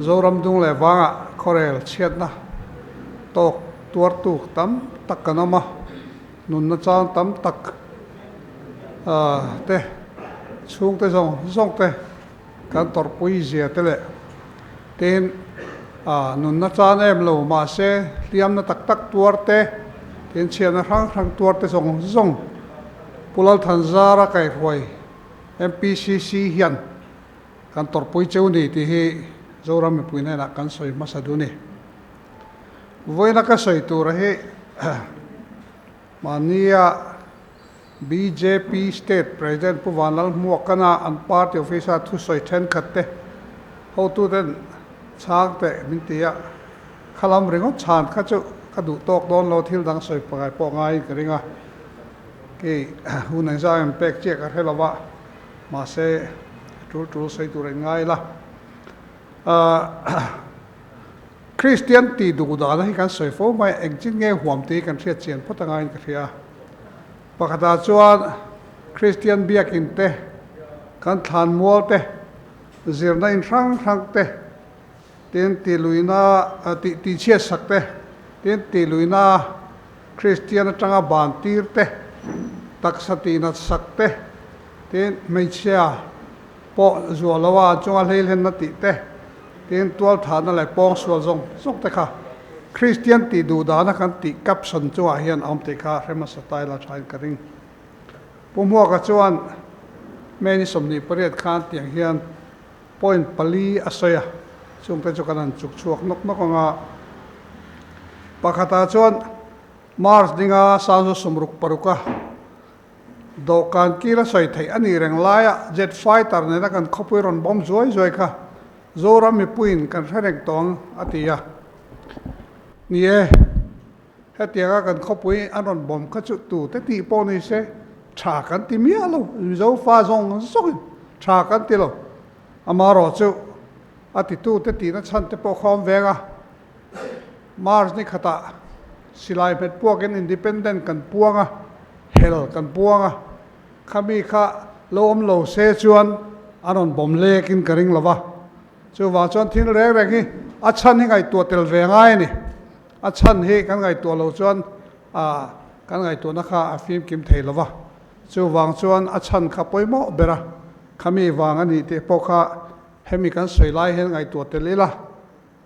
zoram dung le wanga khorel chiat na tok tuar tu tam tak kanama nun na chan tam tak te chung te zong te kan tor pui zia te le ten nun na chan em lo ma se liam na tak tak tuar te ten chian na rang tuar te zong pulal than zara kai roi MPCC hian kan tor pui cheu ni ti hi zoram mi pui na kan soi masaduni voina ka soi tu rahi mania BJP state president puwanal muakana an party officer thu soi then khatte ho tu den chang te mintia khalam ringo chan kha chu kadu tok don lo thil dang soi pagai po ngai kringa ki hunang za em pek che ka helawa ma se tu sei tu ngai la Christian ti du da na hi kan soi fo mai engchin nge huam ti kan thia chen photangai ka thia pakata chuan Christian biakin te kan than mual te zirna in rang te ten ti luina ti che sak te ten ti luina Christian atanga ban tir te taksati na sak te ten meichia po zualawa chunga leil hen na ti te ten tual thana lai pong sual zong te kha Christian ti du da na kan ti kap san chuwa hian am te kha rema satai la thain karing pumwa ka chuan meni somni pariat khan tiang hian point pali asoya chung te chukanan chuk chuak nok nga pakhata chuan mars dinga sanzo sumruk paruka dokan kila soi thei ani reng laya jet fighter ne na kan khopuiron bom zoi kha zoram mi puin kan tharek tong atia nie hetia kan khopui anon bom kha chu tu te ti po ni se tha kan ti mi alo zo fa zong so tha kan ti lo amaro chu ati tu te ti na chan te po khom vega mars ni khata silai pet puakin independent kan puanga hel kan puanga khami kha lom lo se chuan anon bom lekin karing lawa chu wa chuan thin rek hi achan hi ngai tu tel ve ngai ni achan hi kan ngai tu lo chuan kan ngai tu na kha afim kim thei lawa chu wang chuan achan kha poimo bera khami wang ani te po kha hemi kan soi lai hen ngai tu tel ila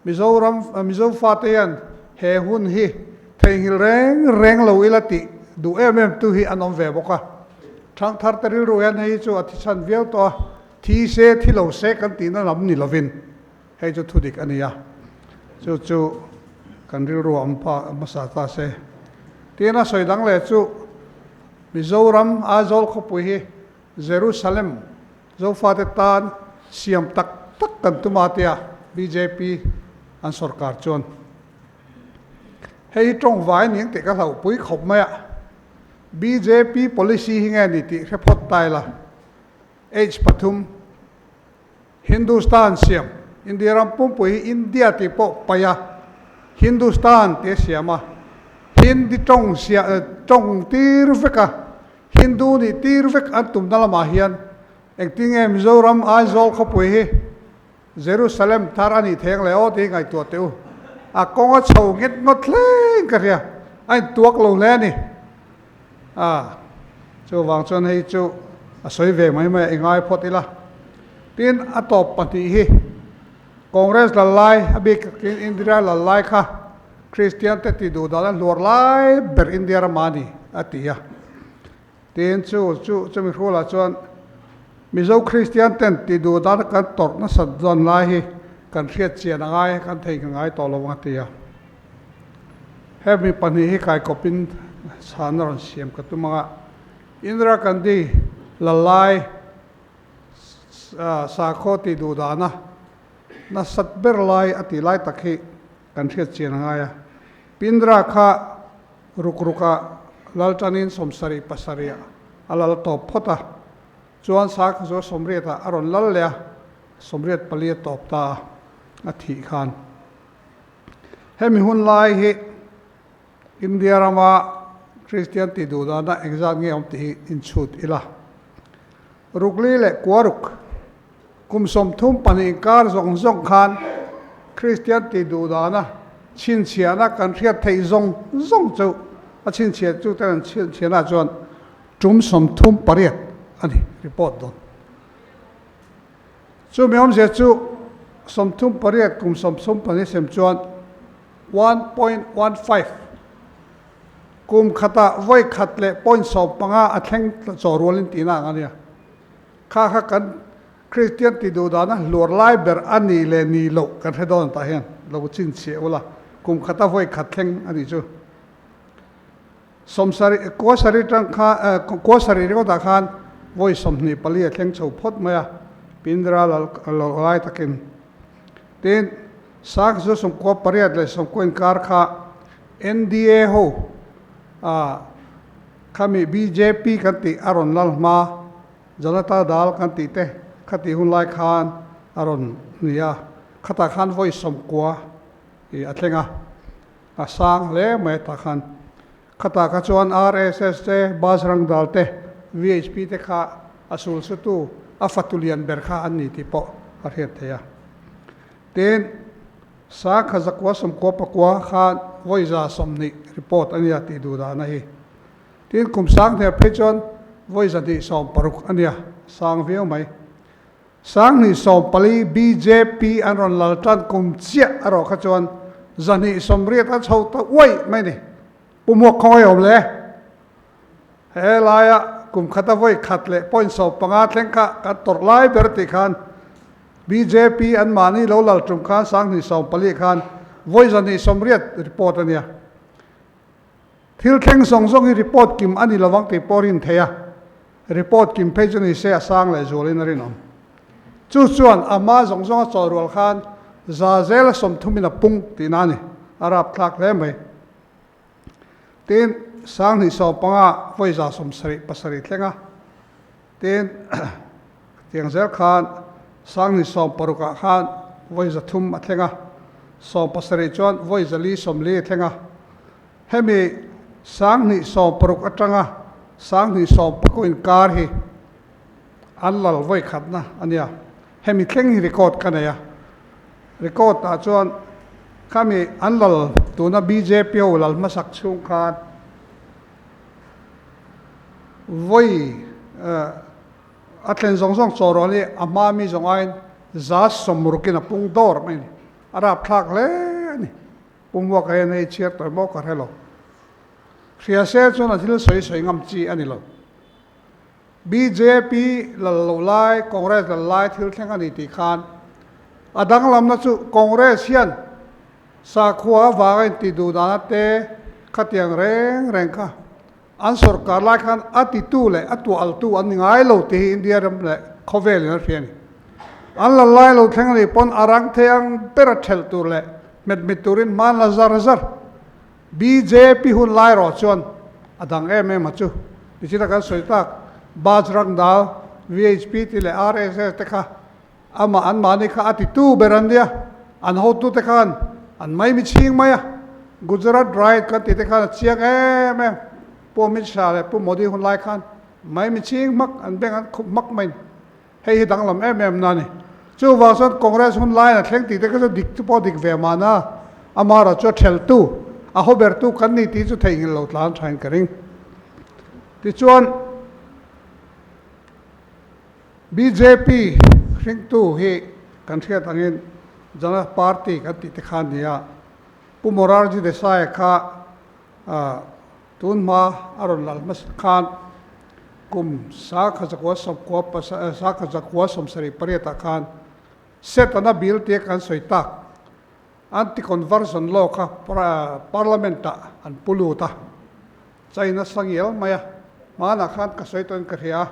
mizo fa te yan he hun hi thei hil reng lo ilati du em tu hi anom ve boka thang thar teril ruyan hei chu athichan viau to thi se thi lo se kan ti na lam ni lovin hei chu thudik ania chu kan ril ru am pa masa ta se tina soi dang le chu mizoram azol khopui hi Jerusalem zo fa te tan siam tak kan tumatia BJP an sarkar chon hei trong vai ning te ka lau pui khop maya BJP policy hinga ni ti report tai la H Pathum Hindustan siam India rampum pui India ti po paya Hindustan te siama Hindi trong tir veka Hindu ni tir vek antum dalama hian engting em zoram aizol khopui hi Jerusalem tharani theng le o ti ngai tu teu a konga chho nget ngot leng ka ria ai tuak lo le ni chu wang chon hei chu a soi ve mai engai photila tin atop pati hi congress la lai abik India la lai kha Christian te ti du da lor lai ber India ramani atia tin chu mi khola chon mizo Christian ten ti du da kan tor na sat zon lai hi kan riat chian ngai kan thei ngai to lo atia hemi pani hi kai kopin sanar siam ka tumanga Indira Gandhi lalai sa kho ti du da na satber lai ati lai takhi kan riat chian ngai pindra kha rukruka laltanin somsari pasaria alal to phota chuan sak zo somriata aron lal le somriat palia top ta athi khan hemi hun lai hi India rama Christian ti du da na exam nge om ti in chut ila rukli le kwaruk kum som thum pani kar zong khan Christian ti du da na chin chia na kan riat thei zong chu a chin chia chu tan chin chia na chuan tum som thum pariat ani report don chu meom je chu som thum pariat kum som pani sem chuan 1.15 kum khata voi khat le point so panga a thleng chaw rolin tina ania kha kan Christian ti du da na lor lai ber ani le ni lo kan hedon ta hian lo chin che ola kum khata voi khat thleng ani chu som sari ko sari tang kha ko sari ro da khan voi som ni pali thleng chho phot maya pindra lo lai takin tin sak zo som ko pariat le som ko inkar kha NDA ho kami BJP kan ti aron lal ma Janata Dal kan ti te khati hun lai khan aron nia khata khan voi som kwa I atlenga asang le me ta khan khata ka chuan RSS te Bajrang Dal te VHP te kha asul su tu afatulian ber kha an ni ti po a het theya ten sa khazakwa som ko pakwa khan voi za som ni report ania ti du da na hi tin kum sang ne phechon voi za di som paruk ania sang veo mai sang ni som pali BJP anron laltan kum chia aro kha chuan zani som riat a chho ta oi mai ni pumok khoi om le he laya kum khata voi khat le point so panga thleng kha ka tor lai ber ti khan BJP an mani lo lal tum khan sang ni som pali khan voi zani som riat report ania thil thleng song song hi report kim ani lawang te porin theya report kim page ni se asang le zolin rin om chu chuan ama zong zong chorwal khan za zel som thumina pung ti nani arab thak le mai tin sang ni so panga voi za som sari pasari thlenga tin tiang zel khan sang ni som paruka khan voi za thum athlenga som pasari chuan voi za li som li thlenga hemi sang ni som paruk atanga sang ni som pakuin kar hi anlal voi khatna ania hemi thleng hi record kanaya record ta chuan kami anlal tuna BJP ho lal masak chung khan voi atlen zong zong choroli ama mi zong ain za somrukin a pung dor mai arab thak le ani pumwa ka nei chiat to mo ka helo khria se chuna thil soi soi ngam chi ani lo BJP lo lai Congress lo lai thil thleng ani ti khan adang lam na chu Congress hian sa khua wa ti du da te khatiang reng kha an sarkar lai khan ati tu le atu al tu an ngai lo te India ram le khovel na fiani an la lai lo thleng ni pon arang theang perathel tur le met turin man la zar BJP hun lai ro chuan adang em chu tichira kan soitak Bajrang Dal VHP ti le RSS te kha ama an mani kha ati tu berandia an ho tu te khan an mai mi ching maya Gujarat right kan ti te khan chiang em po mi sha le po modi hun lai khan mai mi ching mak an beng an khup mak mai hei dang lam em na ni chu wa son Congress hun lai na thleng ti te ka dik chu po dik ve mana amara cho thel tu a ho ber tu kan ni ti chu thei ngil lo tlan thain karing ti chuan BJP ring tu hi kan thiat angin jana party kan ti te khan dia Pumorarji Desai kha tun ma aron lal mas khan kum sa khajakwa som ko sa khajakwa som sari pariata khan set ana bill te kan soitak anti conversion law kha parlamenta an puluta China sangel maya mana khan ka soiton ka ria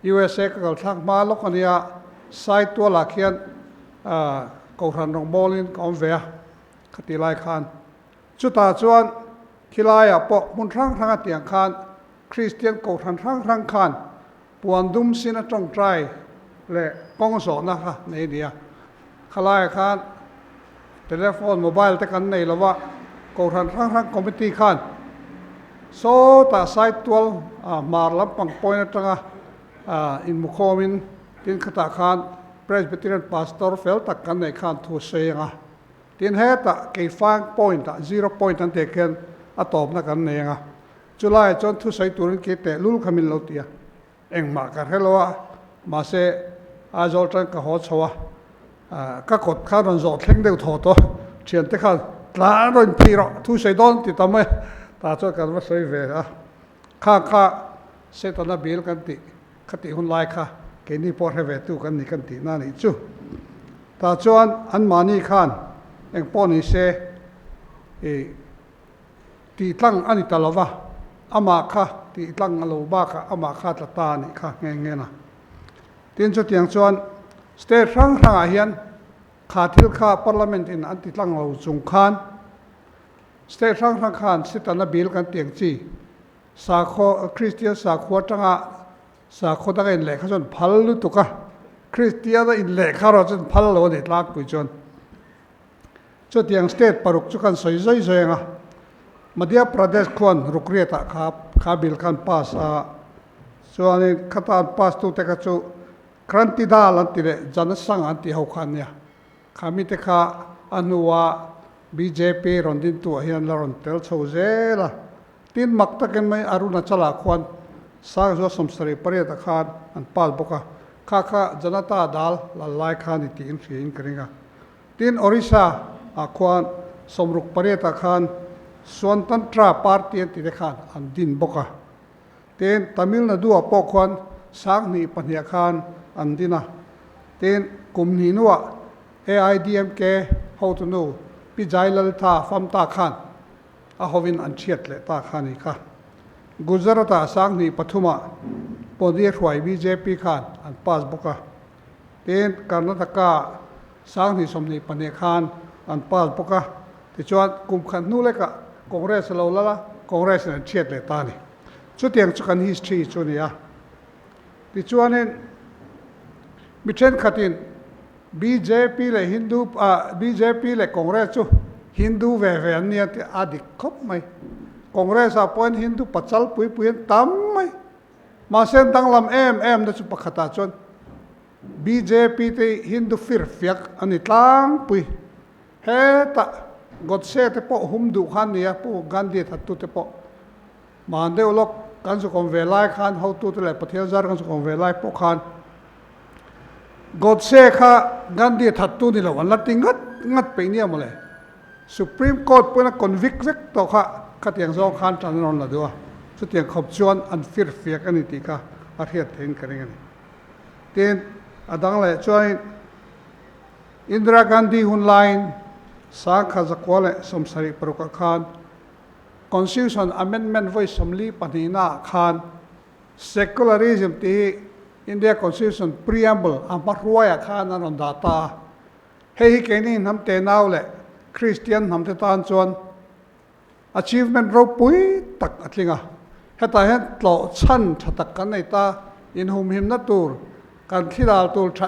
USA ka gal thak ma lo kania sai to la khian ko ran rong bolin kom ve khati lai khan chuta chuan khilaya po mun thang atiang khan Christian ko thang khan puandum sina tong trai le kong so na ha nei dia khalaya khan telephone mobile te kan nei lawa ko thang committee khan so ta site twal mar lam pang point atanga in mukhomin tin khata khan Presbyterian pastor fel tak kan nei khan thu seanga tin heta ke fang point 0 point an te ken atop na kan nenga July chon thu sai turin ke te lul khamin lo tia engma ka helowa ma se azol tan ka ho chawa ka kot kha ron zo thleng deu tho to thian te kha tla ron phiro thu sai don ti tamai ta cho kan ma soi ve a kha se to na bil kan ti khati hun lai kha ke ni por he ve tu kan ni kan ti na ni chu ta chuan an mani khan eng poni se ti tlang ani talawa ama kha ti tlang alo ba kha ama kha ta ta ni kha nge na tin chu tiang chuan state rang a hian kha thil kha parliament in an ti tlang lo chung khan state rang khan sitana bil kan tiang chi sa kho christian sa kho tanga sa kho da in le kha chon phal lu tu ka christian da in le kha ro chon phal lo ni tlak pui chon chu tiang state paruk chu kan soi zoi nga Madhya Pradesh khon rukriata kha bil kan pass a chuan khata pass tu te ka chu kranti dal an ti le jan sang an ti ho khan ya khami te kha anuwa BJP rondin tu hian la ron tel chho zela tin mak taken mai Arunachala khon sa zo somsari pariata khan an pal boka kha janata dal la lai khan ti in fi in kringa tin Orissa a khon somruk pariata khan Swantantra Party ti khan an din boka ten Tamil Nadu a pokhon sangni pania khan an dina ten kumni nuwa AIDMK how to know Pijailal tha famta khan a hovin an chiat le ta khani kha Gujarata sangni pathuma podi khwai BJP khan an pas boka ten Karnataka sangni somni pania khan an pas boka ti chuan kum khan nu le ka Congress lo la Congress an chiat le ta ni chu tiang chu kan history chu ni a ti chuanin mithen khatin BJP le Hindu BJP le Congress chu Hindu ve an nia ti adik khop mai Congress a point Hindu pachal pui tam mai ma sen danglam em da chu pakhata chon BJP te Hindu fir fiak ani tlang pui heta Godse te po humdu khan nia po Gandhi thatu te po mande ulok kan su kon velai khan how to le pathel jar kan su kon velai po khan Godse kha Gandhi thatu ni lo an la tingat pe nia mole Supreme Court puna convict vek to kha khatiang zo khan tan non la do chu tiang khop chuan an fir fiak ani ti ka a hiat thein kring ani ten adang le join Indira Gandhi hun line sang khazakwale somsari paruka khan Constitution Amendment voice somli panina khan secularism ti India Constitution preamble amarwaya khan anon data hei keni namte naule Christian namte tan chuan achievement ro pui tak atlinga heta hen tlo chan thatak kan nei ta in hum him na tur kan thilal tur tha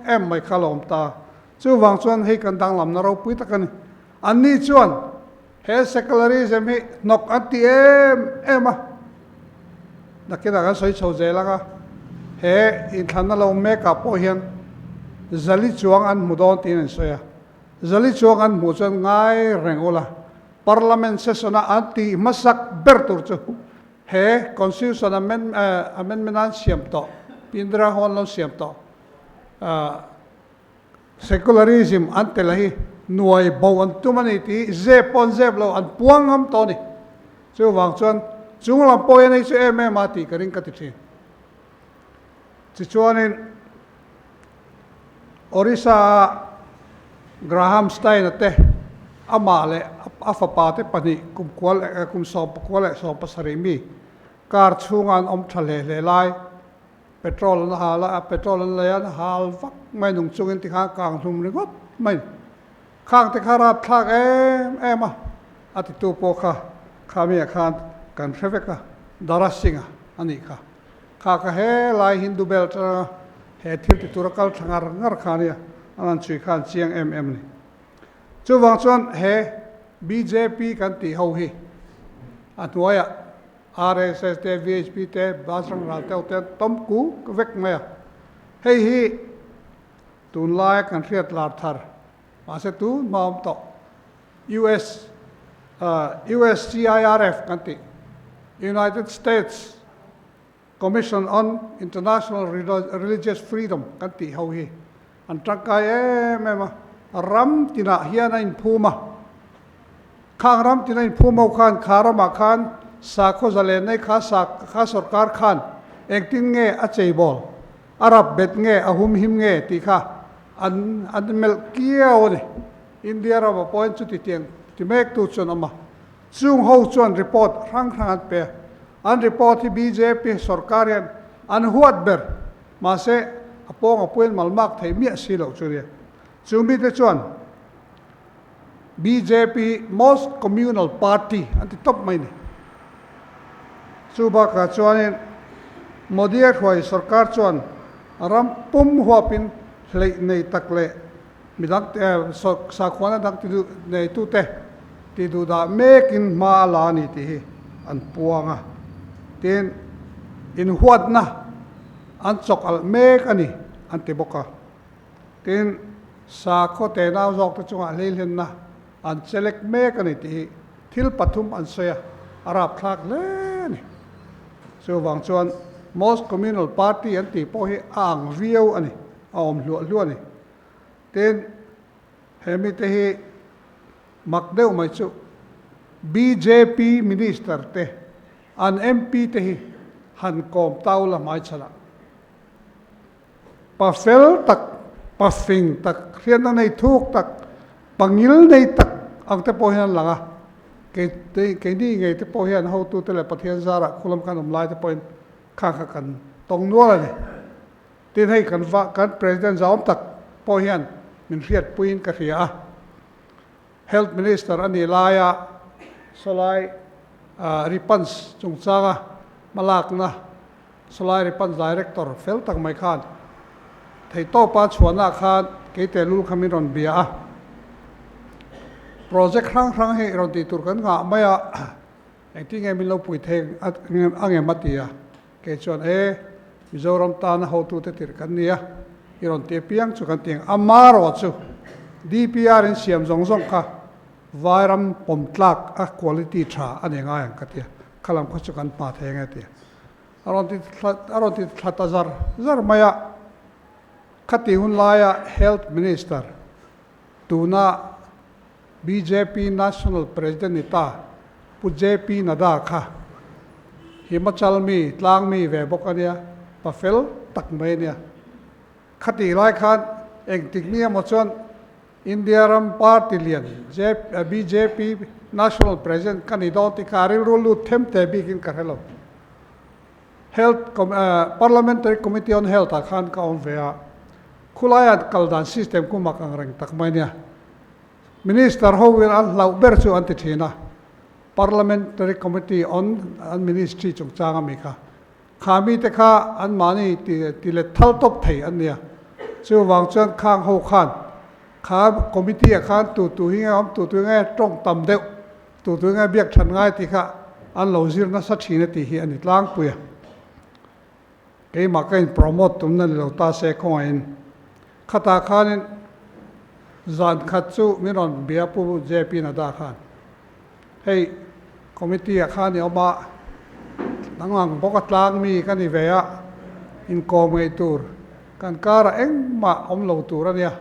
em mai khalom ta chu wang chuan hei kan dang lam na ro pui takani anni chuan he secularism hi nok ati ema nakina kan soi chho zelanga he in thana lo me ka po hian zali chuang an mudon tin soya zali chuang an mu chuan ngai rengola parliament session anti masak bertur chu he constitution amendment an siam to Indira hon lo siam to secularism antelahi nuai bo an tumani ti zepon zeblo an puangam to ni chu wang chuan chunglam poe nei chu mati karing ka ti thi chi chuanin Orissa Graham Stein ate amale afapate pani kum so pasari mi kar chungan thale le lai petrol na hala petrol la yan hal vak mai nung chungin ti kha kang thum ri got mai khang te khara thak ema ati tu po kha mi khan kan pheveka darasinga ani kha he lai Hindu belt he thil ti turakal thangar ngar khania anan chui khan chiang ni chu wang chuan he BJP kan ti ho hi atwaya RSS te VHP te Basrang Ratel te tomku vek maya hei hi tun lai kan riat lar thar mà sẽ tu mà ông to US USCIRF kan ti United States Commission on International Religious Freedom kan ti ho hi an tangkai em ram tina hian in phuma khang ram tina in phuma khan kharama khan sa kho zalen nei kha sarkar khan ektin nge a cheibol arab bet nge ahum him nge ti kha an mel kiao ni India ra point chu ti tiang ti mek tu chon ama chung ho chuan report rang an pe an report hi BJP sarkarian an huat ber ma se apong apuin malmak thei mi si lo chu ria chu mi te chuan BJP most communal party an ti top mai ni chu ba ka chuan Modi a khoi sarkar chuan ram pum huapin hlei nei takle midang sa khwana dak ti du nei tu te ti du da mekin ma la ni ti hi an puanga tin in huat na an chok al mek ani an ti boka tin sa kho te na jok ta chunga leilhen na an select mek ani ti thil pathum an soya arab thak le ni so wang chuan most communal party an ti po hi ang viau ani om lu ani ten hemi te hi makdeu mai chu BJP minister te an MP te hi han kom taula mai chala pa fel tak pa fing tak khian nei thuk tak pangil nei tak ang te po hian langa ke ni nge te po hian ho tu te le pathian zara khulam kan lai te point kha kan tong nuala ni tin hei kan president zawm tak po hian min riat puin ka ria health minister ani laya solai ripans chungchanga malakna solai ripans director fel tak mai khan thei to pa chuana khan ke te lul khamin ron bia project rang he ron ti tur kan nga maya engting em lo pui theng ange matia ke chuan Mizoram ta na ho tu te tir kan nia iron te piang chu kan tiang amaro chu DPR in siam zong zong kha vairam pomtlak a quality tha anenga yang katia khalam kho chu kan pa thenga ti aron ti thata zar maya khati hun laya health minister tuna BJP national president ita pu JP nada kha Himachal mi tlang mi ve bokania pa fel tak mai nia khati lai khan eng tiknia mo chon India ram party lian BJP national president kanidot ti karil rulu them te bikin karelo health parliamentary committee on health khan ka on vea khulaya kaldan system ku makang reng tak mai nia minister ho will an lau ber chu an ti thina parliamentary committee on ministry chungchanga mi kha khami te kha an mani ti le thal top thei an nia chu wang chuan khang ho khan kha committee khan tu nge trong tam deuh tu nge biak than ngai ti kha an lo zir na sa thina ti hi ani tlang puya ke ma kain promote tum na lo ta se khoin khata khanin zan khat chu miron bia pu JP na da khan hei committee khan yo ma nangwang bokat lang mi kan i veya in komei tur kan kara eng ma om lo tur ania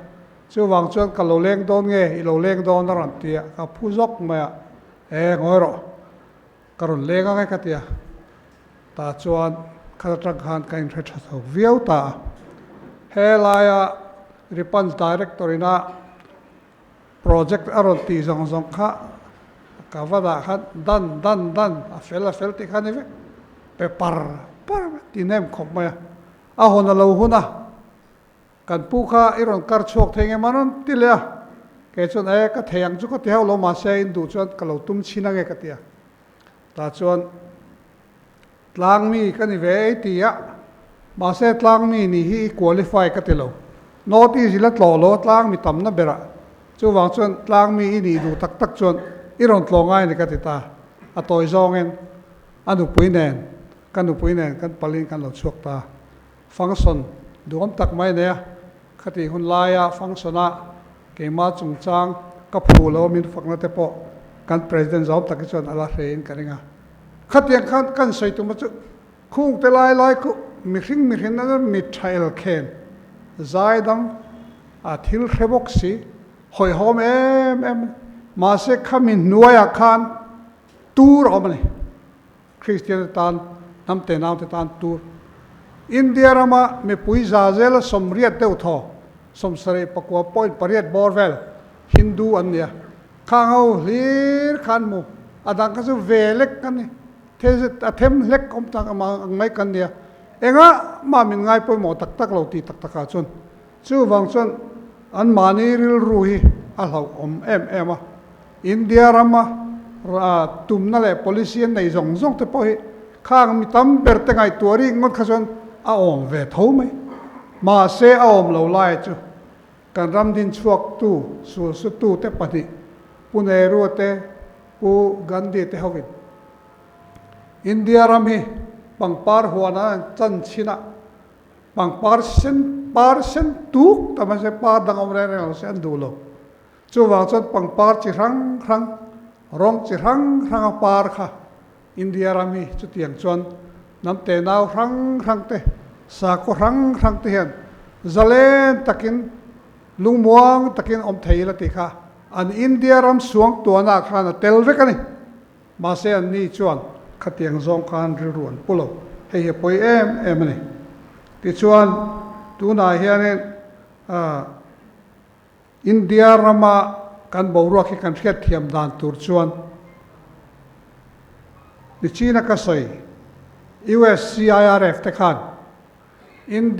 chu wang chuan ka lo leng don nge I lo leng don ran tia ka phuzok ma ngoiro karon lenga ngai katia ta chuan khatang khan kain thre tha so viau ta helaya repans director ina project aron ti zong zong kha kavada khan dan a fel ti khan ve pe par ti nem khop ma a hona lo huna kan pu kha iron kar chok thenge manon ti le ke chon ka theyang chu ka te lo ma se in du chon ka lo tum china nge ka tia ta chon tlang mi kan ni ve ti ya ma se tlang mi ni hi qualify ka te lo notice la lo tlang mi tam na bera chu wang chon tlang mi ni du tak chon iron tlongai ni ka ti ta a toy zongen anu puinen kan palin kan lo chuak ta function duam tak mai ne khati hun laya functiona ke ma chung chang ka phu lo min fakna te po kan president zom tak chon ala rein karinga khatiang khan kan sei tu ma chu khung te lai ku mi hring na mi trial khen zaidam a thil khrebok si hoi hom em ma se khamin nuaya khan tur omani Christian tan namte namte tan tur India rama me pui zazel somriat te utho somsare pakwa point pariat borvel Hindu anya khangau lir khan mu adang ka su velek kan ni the athem lek kom tak ma ngai kan dia enga ma min ngai poi mo tak lo ti tak ka chun chu wang chun an mani ril ruhi a hlau om em a India rama tumna le polician nei zong te po hi khang mi tam ber te ngai tuari ngot kha chon a om ve tho mai ma se a om lo lai chu kan ram din chuak tu su tu te pati punero te pu gandhi te hawin India ram hi pangpar huana chan china pangpar sen tu ta ma se pa dang om re re se an du lo chu wa chon pangpar chi rang rong chi rang par kha India ram hi chu tiang chuan nam te nau rang te sa ko rang te hian zalen takin lungmuang takin om thei la ti kha an India ram suang to na khana tel ve kani ma se an ni chuan khatiang zong khan ri ruan pulo hei poi em ni ti chuan tu na hian India rama kan boruak hi kan khiat thiam dan tur chuan ni China ka soi US CIRF te khan in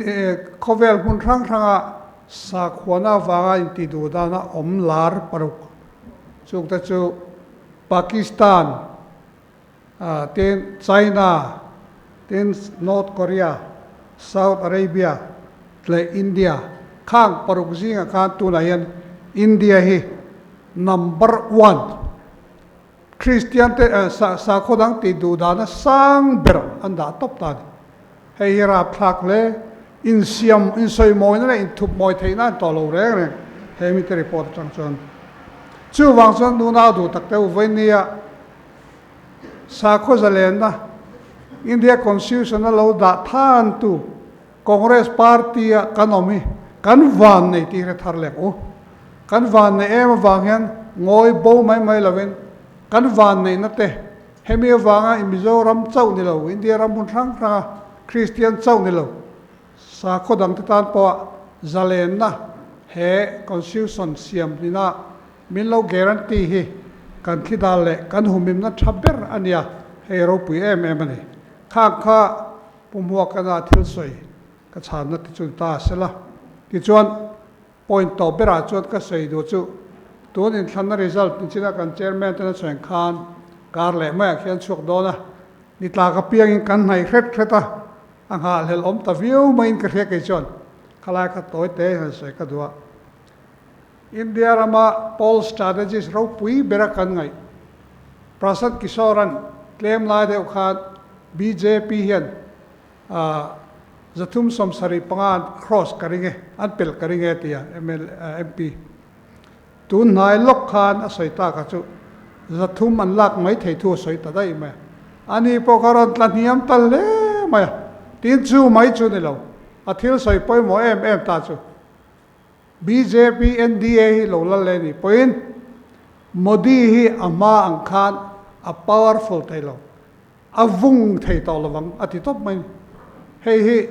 khovel mun ranga sa khwana wanga in ti du da na om lar paruk chuk ta chu Pakistan ten China ten North Korea South Arabia le India khang paruk zinga khan tu na yan India hi number 1 Christian te sa khodang ti du da na sang ber anda top ta hei ra phak le in siam in soi moi na in thup moi theina to lo re hei mi te report chang chon chu wang chon du na du tak te venia sa kho zalen na India constitution lo da than tu Congress party kanomi kan van nei ti re thar le o kan van nei em wang hian ngoi bo mai lawen kan van nei na te hemi wanga in Mizoram chau ni lo India ram mun thang Christian chau ni lo sa khodang te tan po zalen na he constitution siam ni na min lo guarantee hi kan khidal le kan humim na thaber ania he ro pui em ani kha pumwa kana thil soi ka chan na ti chu ta sela ti chuan point to bera chuan ka sei do chu tuan in thlan na result ni china kan chairman te na cheng khan kar le ma khian chuk do na ni tla ka piang in kan nai kheta anga hel om ta view main ka khe ke chon khala ka toy te ha se ka duwa India rama poll strategies ro pui bera kan ngai Prasad Kishoran claim lai de khan BJP hian zathum somsari pangan cross karinge anpel karinge tia MP tun nai lok khan a soita ka chu zathum an lak mai thei thu soita dai ma ani pokaran tlaniam tal le ma tin chu mai chu ni lo a thil soi poi mo em ta chu BJP NDA hi lo la le ni point Modi hi ama ang khan a powerful tailo avung thei to lawang ati top mai hi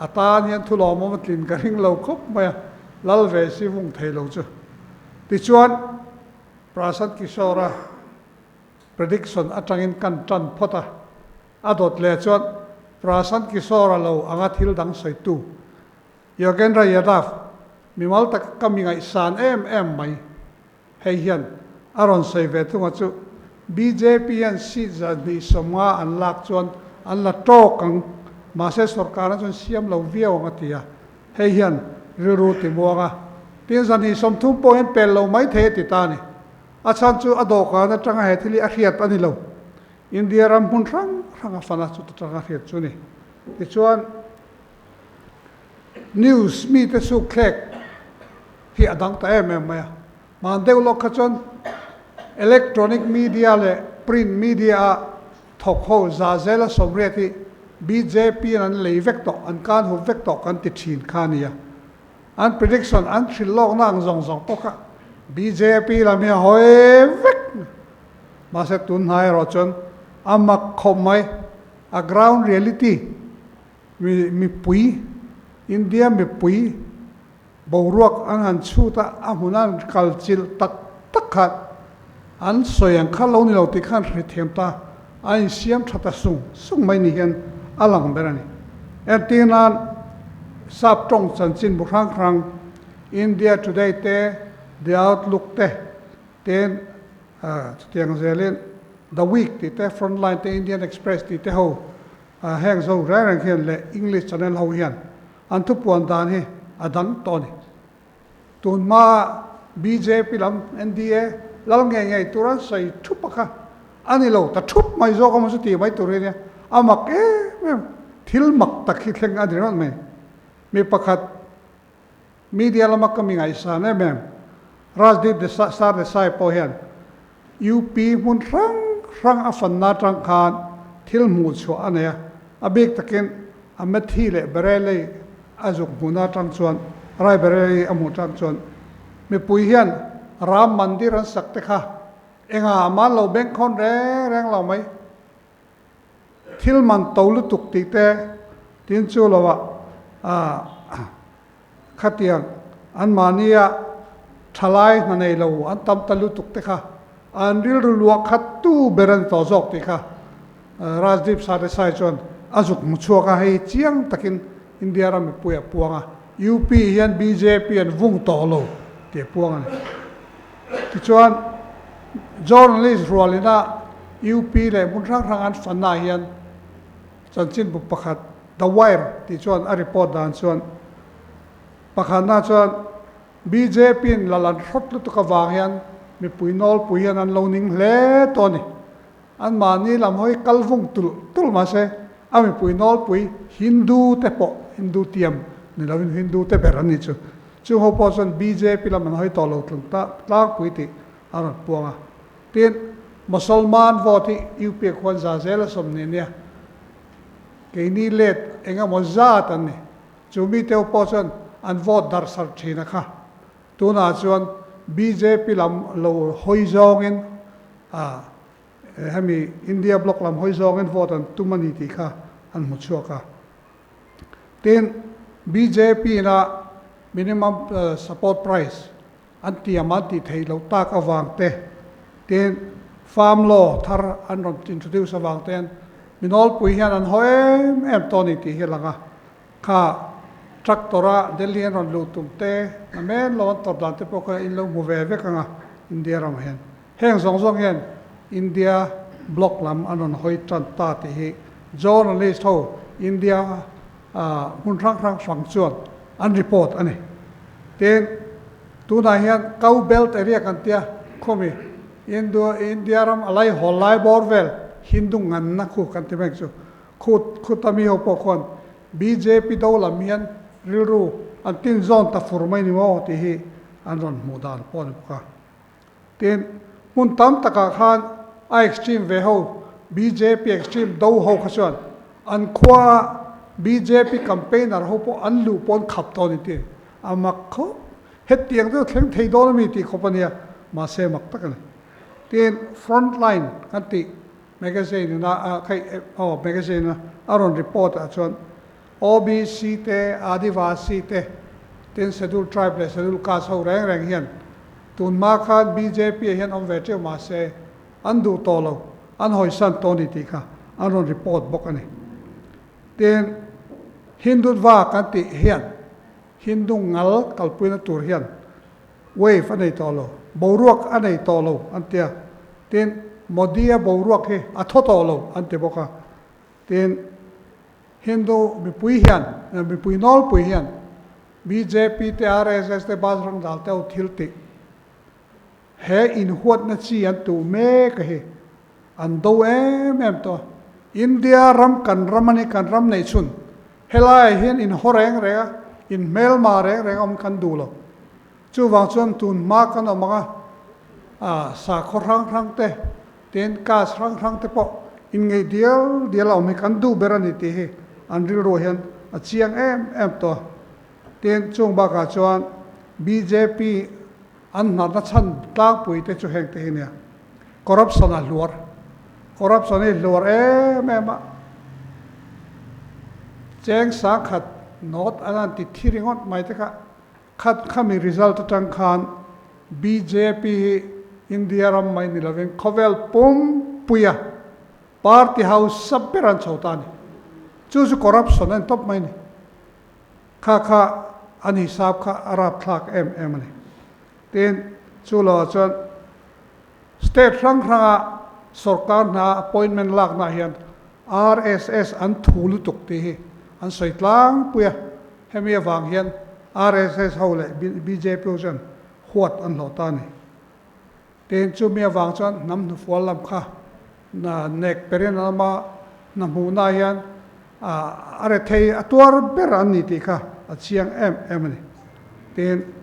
atan hian thulo mo matlin ka ring lo khop ma lal ve si vung thei lo chu ti chuan Prasad Kishora prediction atangin kan tan phota adot le chuan Prasad Kishora lo anga thil dang soi tu Yogendra Yadav mimal tak kaminga isan em mai hei hian aron sei ve thunga chu BJP and Sidza di somwa an lak chuan an la tok ang mase sarkar chuan siam lo viau ngatia hei hian ru ti muanga tin zan hi som thum po en pel lo mai the ti ta ni a chan chu adoka na tanga he thili a khiat ani lo India ram hun rang fana chu tanga khiat chu ni ti chuan news mi te su khlek hi adang ta em maya man deu lo kha chon electronic media le print media thok ho za zela somreti BJP an lei vek to an kan hu vek to kan ti thin khania an prediction an thil lok nang zong zong poka BJP la mi hoi vek ma se tun hai ro chon amak khomai a ground reality mi pui India mi pui boruak an han chuta amunan kalchil tak takhat an soyang khalo ni lo ti khan ri themta ai siam thata sung mai ni hian alang berani etinan sap tong chan chin bu khang khang India Today te The Outlook te ten tiang zelen The Week ti te Frontline te Indian Express ti te ho hang zo rang hian le English channel ho hian an thu puan dan hi adan to ni tun ma BJP lam NDA lal nge nge turan sai thupaka ani lo ta thup mai zo ka ma su ti mai tur ne amak thil mak takhi thleng adiron me mi pakhat media lamak kami ngai sa ne mem Rajdeep de sar de sai po hian UP mun rang afan na tang khan thil mu chu ania abek takin amathi le berele azuk muna tang chuan rai berele amu tang chuan mi pui hian ram mandir an sakte kha enga man lo beng khon reng lo mai thil man tolu tuk ti te tin chu lo wa khatiang an mania thalai na nei lo an tam talu tuk te kha an ril ruwa khat tu beran to jok ti kha Rajdeep Sar sai chon azuk mu chua ka hei chiang takin India ram puya puanga UP hian BJP an vung to lo te puanga ti chuan journalist rolina UP le mun rang an fanna hian chanchin bu pakhat The Wire ti chuan a report dan chuan pakhat na chuan BJP lalan thot lu tu ka wang hian mi puinol puian an lo ning hle to ni an mani lam hoi kalvung tul ma se ami puinol pui Hindu te po Hindu tiam ni lovin Hindu te berani chu ho po son BJP lam an hoi to lo tlung ta pui ti an puanga tin Musalman voti UP khwan za zela som ne nia ke ni let enga mo za tan ni chu mi te po son an vote dar sar thina kha tuna chuan BJP lam lo hoi zong in hemi India block lam hoi zong in vote an tumani ti kha an mu chua ka tin BJP na minimum support price an ti amati thei lo ta ka wang te tin farm law thar an ron introduce awang ten minol pui hian an hoem em toni ti hilanga kha tractora Delhi an ron lutum te na men lo an top dan te po ka in lo mu ve ve kanga India ram hian heng zong hian India block lam an ron hoi tran ta ti hi journalist ho India mun rang swang chuan an report ani ten tuna hian cow belt area kan tia khomi India ram alai holai borvel Hindu ngan na khu kan ti mek chu khutami ho po khon BJP do lam hian riru an tin zone ta furmai ni mo ti hi an ron mudan pon ka tin mun tam taka khan a extreme ve ho BJP extreme do ho khachuan an khwa BJP campaigner ho po an lu pon khap to ni ti amak kho het tiang do thleng thei do mi ti khopania ma se mak takani tin Frontline kan ti magazine na khai magazine na aron report a chuan OBC te Adivasi te tin scheduled tribe le scheduled caste ho reng hian tun ma khan BJP hian om ve ma se an du to lo an hoi san to ni ti kha aron report bok ani tin Hindu wa kan ti hian Hindu ngal kalpuina tur hian wave anei to lo boruak anei to lo antia tin modia boruak he atho to lo ante boka tin Hindu mi pui hian mi pui nol pui hian BJP te RSS te bazrang dal te uthilti he in huat na chi an tu me ka he an do em to India ram kan ramani kan ram nei chun helai hian in horeng re in melma re om kan du lo chu wang chuan tun ma kan omanga sa kho rang te ten kas rang te po in ngei dial om kan du berani ti hi an ril ro hian a chiang em to ten chung ba ka chuan BJP an na chan tlang pui te chu heng te hi ne corruption a luar corruption e luar em cheng sa khat not anan ti thiringot mai te kha khat khami result tang khan BJP India ram mai ni loving khovel pum puya party house sabberan chotani chu corruption an top mai ni kha an hisab kha arab thak em ni ten chu lo chon state rang sarkar na appointment lak na hian RSS an thulu tuk te hi an soitlang puya hemi awang hian RSS hole BJP jan huat an lota ni ten chu mi awang chuan nam nu fual lam kha na nek peren ama na mu na hian are thei atuar ber an ni ti kha a chiang em ni ten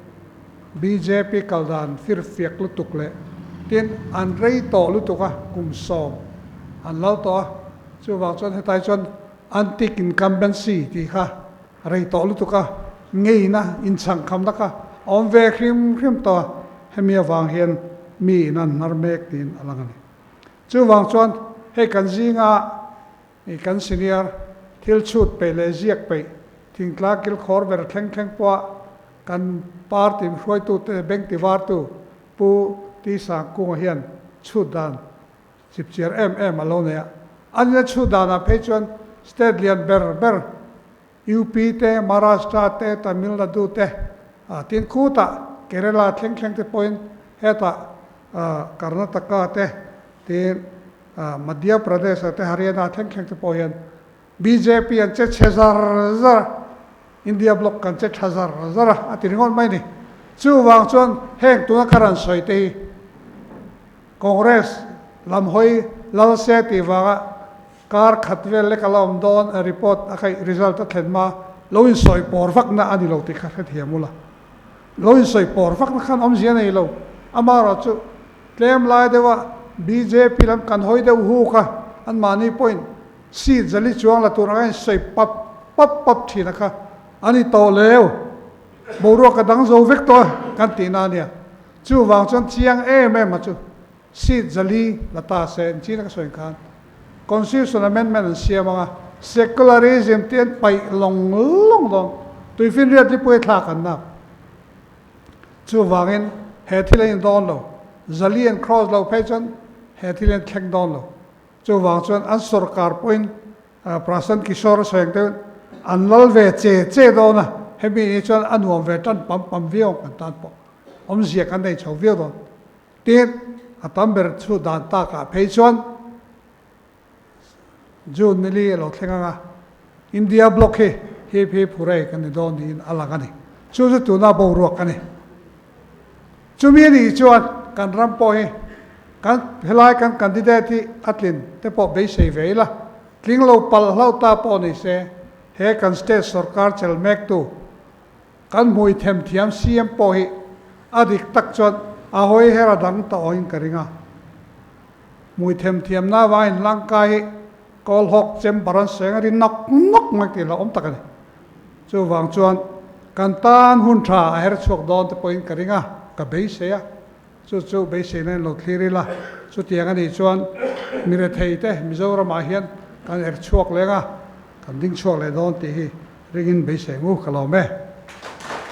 BJP kaldan fir fiak lu tuk le ten an rei to lu tuka kum som an lau to chu wang chuan hetai chuan anti incumbency ti kha rei to lu tuka ngei na in chang kham na kha om ve khrim to hemi awang hian mi nan nar mek tin alangani chu wang chuan he kan zinga I kan senior thil chut pe le ziak pe thingtla kil khor ber thleng po kan party hroi tu te bank ti war tu pu ti sa ku hian chut dan chip chiar em alone ya an le chut dan a pe chuan state lian ber UP te Maharashtra te Tamil Nadu te tin khuta Kerala thleng te point heta Karnataka te tin Madhya Pradesh te Haryana thleng te point BJP an che chezar India block kan che thazar atiringon mai ni chu wang chuan heng tuna karan soi te Congress lam hoi lal se ti waga kar khatvel le kalom don a report akai result thlenma loin soi por vak na ani lo ti kha thiamula loin soi por vak na khan om zia nei lo amara chu claim lai dewa BJP lam kan hoi de hu kha an mani point si jali chuang la turangai soi pap thina kha ani to leo boro ka dang zo vek to kan ti na nia chu wang chon chiang em ma chu si jali lata sen china ka soin khan constitution amendment siamanga secularism ten pai long don tuifin ria ti poi thla kan na chu wangin he thilen don lo jali and cross lo pechon he thilen thek don lo chu wang chon an sarkar point prasan kishore soing te an lal ve che do na hemi ni chon anuam ve tan pam veo kan tan po om zia kan nei chho veo don tin atam ber chu dan ta ka phei chon June nili lo thlenga India block he phurai kan don in alagani chu tu na bo ro kan chu mi ni chuan kan ram po he kan helai kan candidate atlin te po be sei veila tling lo pal hlau ta po ni se he kan state sarkar chel mek tu kan mui them thiam CM po hi adik tak chon a hoi hera dang ta oin karinga mui them thiam na wain langkai kol hok chem baran sengari nok mak ti la om takani chu wang chuan kan tan hun tha her chok don te point karinga ka be se ya chu be se nen lo thiri la chu tiang ani chuan mire thei te mizoram a hian kan er chok lenga kan ding chok le don ti hi ringin be se ngu kalo me